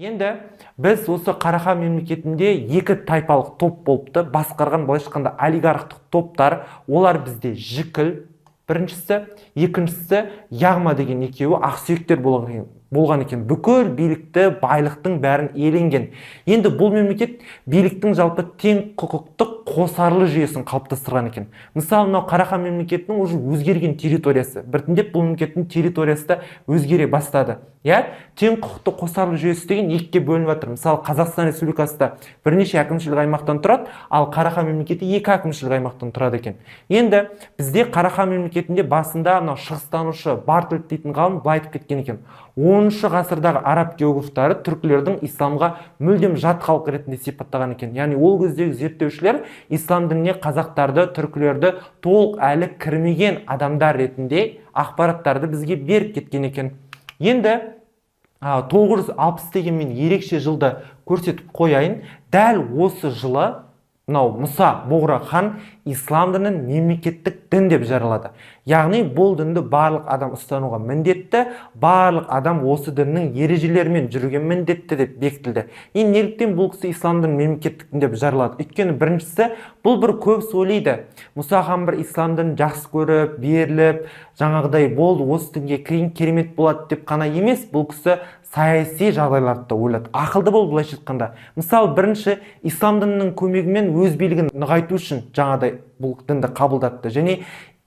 Енді біз осы Қарахан мемлекетінде екі тайпалық топ болыпты. Басқарған былайша айтқанда олигархтық топтар. Олар бізде Жікіл біріншісі, екіншісі Яғма деген екеуі ақсүйектер болған екен. Бүкіл билікті, байлықтың бәрін иеленген. Енді бұл мемлекет биліктің жалпы тең құқықтық қосарлы жүйесін қалыптастырған екен. Мысалы, мынау Қарахан мемлекетінің уже өзгерген территориясы. Біртіндеп бұл мемлекеттің территориясы да өзгере бастады. Тең құқықты қосарлы жүйесі деген екіге бөлініп жатыр. Мысалы, Қазақстан Республикасында бірнеше әкімшілік аймақтан тұрады, ал Қарахан мемлекеті екі әкімшілік аймақтан тұрады екен. Енді бізде Қарахан мемлекетінде басында мынау шығыстанушы Бартольд дейтін ғалым былай айтып кеткен екен. 10-шы ғасырдағы араб географтары түркілердің исламға мүлдем жат халық ретінде сипаттаған екен. Яғни ол кездегі зерттеушілер ислам дініне қазақтарды, түркілерді толық әлі кірмеген адамдар ретінде ақпараттарды бізге беріп кеткен екен. Енді 960 деген мен ерекше жылды көрсетіп қояйын. Дәл осы жылы Мұса Боғра хан ислам дінін мемлекеттік дін деп жариялады. Яғни бұл дінді барлық адам ұстануға міндетті, барлық адам осы діннің ережелерімен жүруге міндетті деп бекітілді. Енді неліктен бұл кісі ислам дінін мемлекеттік дін деп жариялады? Өйткені біріншісі, бұл бір көп сөйлейді. Мұса хан бір ислам дінін жақсы көріп, беріліп, жаңағыдай болды, осы дінге кірейін керемет болады деп қана емес, бұл кісі саяси жағдайларды ойлады. Ақылды бол былайша айтқанда. Мысалы, бірінші ислам дінінің көмегімен өз билігін нығайту үшін жаңағыдай бұл дінді қабылдатты және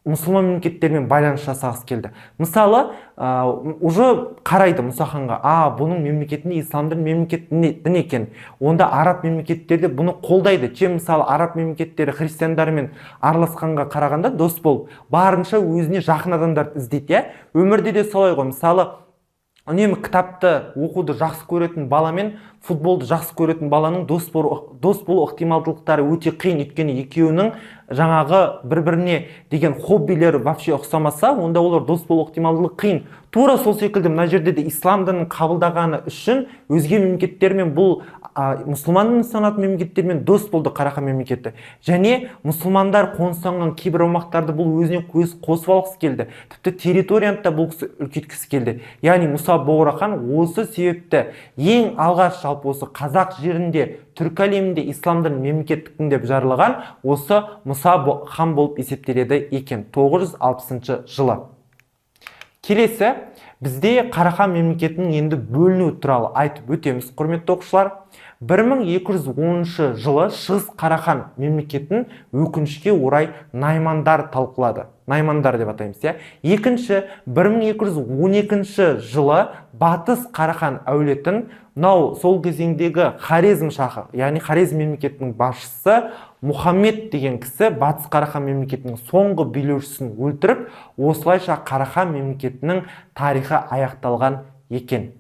мұсылман мемлекеттермен байланыс жасағысы келді. Мысалы, уже қарайды Мұса ханға, бұның мемлекетінде ислам дін мемлекеттің екен. Онда араб мемлекеттерде бұны қолдайды. Мысалы, араб мемлекеттері христиандармен араласқанға қарағанда дос болып, барынша өзіне жақын адамдарды іздейді. Өмірде де солай ғой. Мысалы, үнемі кітапты оқуды жақсы көретін баламен футболды жақсы көретін баланың дос болу ықтималдылықтары өте қиын. Өйткені екеуінің жаңағы бір-біріне деген хоббилері вообще ұқсамаса, онда олар дос болу ықтималдылығы қиын. Тура сол секілді мына жерде де ислам дінін қабылдағаны үшін өзге мемлекеттермен бұл мұсылман санатын мемлекеттермен дос болды Қарахан мемлекеті. Және мұсылмандар қоныстанған кейбір аумақтарды бұл өзіне қосып алғысы келді. Тіпті территорияны да бұл кісі үлкейткісі келді. Яғни Мұса Боғра хан осы себепті ең алғаш жалпы осы қазақ жерінде, түркі әлемінде ислам дінін мемлекеттік дін деп жариялаған осы Мұса хан болып есептеледі екен 960 жылы. Келесі, бізде Қарахан мемлекетінің енді бөлінуі туралы айтып өтеміз, құрметті оқушылар. 1210 жылы Шығыс Қарахан мемлекетін өкінішке орай наймандар талқылады. Наймандар деп атаймыз. Екінші, 1212 жылы Батыс Қарахан әулетін сол кезеңдегі Хорезм шахы, яғни Хорезм мемлекетінің басшысы Мұхаммед деген кісі Батыс Қарахан мемлекетінің соңғы билеушісін өлтіріп, осылайша Қарахан мемлекетінің тарихы аяқталған екен.